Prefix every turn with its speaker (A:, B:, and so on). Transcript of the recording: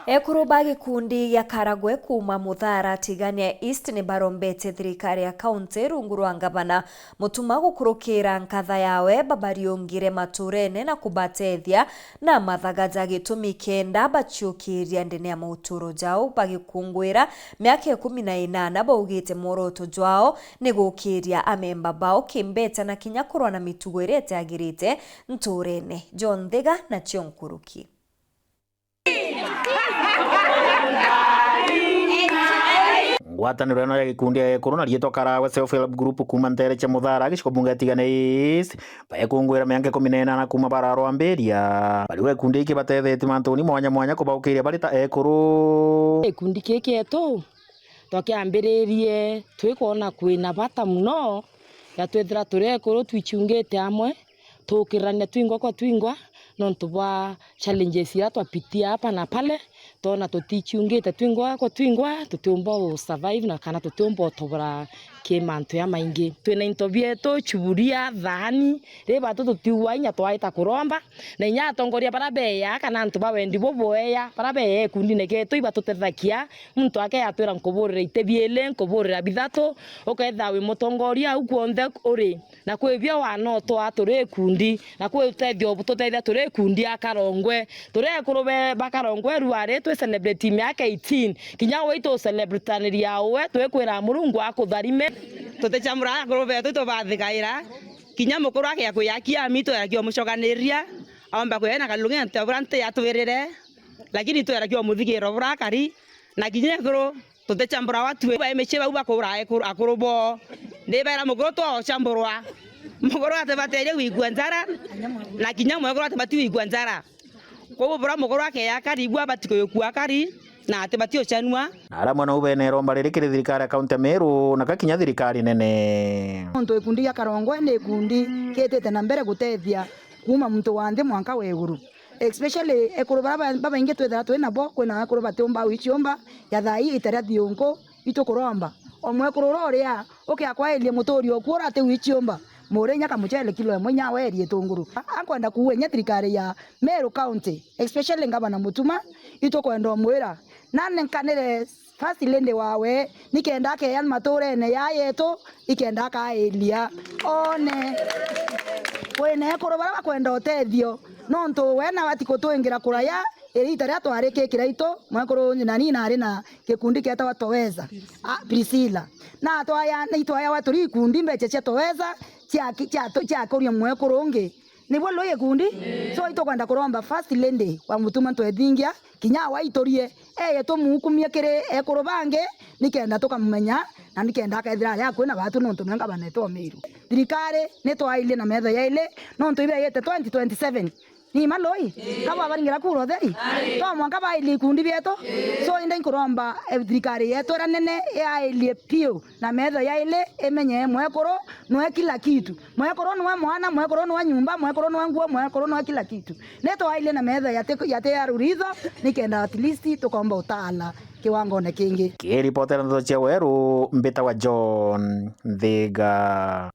A: Ekuru ba gikundi ya Karagwe kuma Muthara tigania East ni barombete thirikari ya kaunti rungu rwa ngavana mutuma gukurukira nkatha yawe babariongire maturene na kubatethia na mathagaja gitumi kenda bachiukiria ndene ya mauturo jao bagikungwira miaka 18 baugite moroto jwao ni gukiria amemba bao kimbeta na kinya kurwa na mitugo irete agirite nturene. John Thiga na Chionkuruki.
B: Ngwataniro ino ya gikundi ya Ekuru na rietwa Karagwe Self Help Group kuma Ntere cha Muthara giciko bunge tigane East bayekungwira miaka 18 kuma bararwambiria bariwe kundi iki batethete mantuni mwanya mwanya kubaukiria barita Ekuru
C: ikundi kiketo twakiambiririe twikona kwina bata muno ya twethira turi Ekuru twichungite amwe tukirania twingwa nontu bwa challenges ya twapitia hapa na pale tona tutichungite twingwa tutumba survive na kana tutumba tobora kimantu ya maingi twina interview to chuburia thani reba tutiwa inya twaita kuromba na inya tongoria barabe ya kana ntu bawendi boboya barabe kundi negeto iba tutethakia muntu ake atwira nkuburira itebiele nkuburira bithato uketha wi mutongoria ukuonthe uri na kwebia wano twaturi kundi na kwetethio tutethia turi kundi akarongwe turi Ekuru bakarongwe ruare twe celebrate miaka 18 kinya wito celebrate yawe twekwira murungu akutharime tutechamura Ekuru betu tubathigaira kinya mukuru ake akuyakia mito yakio mucoganiria amba kwena kalunge ntaburante yatwirire lakini twerakio muthigiro burakari na kinya Ekuru tutechambura watu baemeche bauba kura Ekuru bo ndibera mukuru to chamburwa mukuru atebatere wigwa nzara na kinya mukuru atebati wigwa nzara ko bora mukuru ake yakarigwa batiko yokua kari na atebatio chanwa
B: na ara mwana ubenero mbarire kiri thirikari ya kaunti Meru na kakinya thirikari nene
D: muntu ikundi ya Karongwe ni ikundi ketete na mbere gutethia kuma muntu wande mwanka wa Ekuru especially Ekuru baba inge twethera twina bo kwina Ekuru batomba wichiomba ya thai itaria thiongo itukuromba omwe Ekuru roria ukiakwa elie muturi okura ate wichiomba Morenya kamuchele kilo ya mwenya werie tunguru akwenda kuwenya thirikari ya Meru County especially ngabana mutuma itokwenda mwira nane nkanire first lende wawe nikenda ke yan maturene ya yeto ikenda ka elia one wene Ekuru bara kwenda otethio nonto wena watiko twingira kuraya erita ria twareke kiraito mwekuru nani na ari na kikundi keta watoweza Priscilla na twaya ni twaya waturi ikundi mbeche che toweza cha kuria Mwekuru ungi nibo loye kundi so ito kwenda kuromba first lende wa mutuma twethingia kinya waitorie yeto mukumie kire Ekuru bange nikenda tukamumenya na nikenda akaithira ya kwina batu nonto menga baneto Meru thirikari ni twaile na metho yaile nonto ibe yete 2027 ni maloi kaba baringira kuro theri to mwanka baili kundi bieto so inde nkuromba thirikari yetu ranene ya ile pio na metho ya ile emenye Mwekuru no kila kitu Mwekuru no mwana Mwekuru no nyumba Mwekuru no nguo Mwekuru no kila kitu neto ile na metho yate ya ruritho nikenda at least tukomba utala kiwango na kingi
B: kiripotera ndo cha Weru mbita wa John Thiga.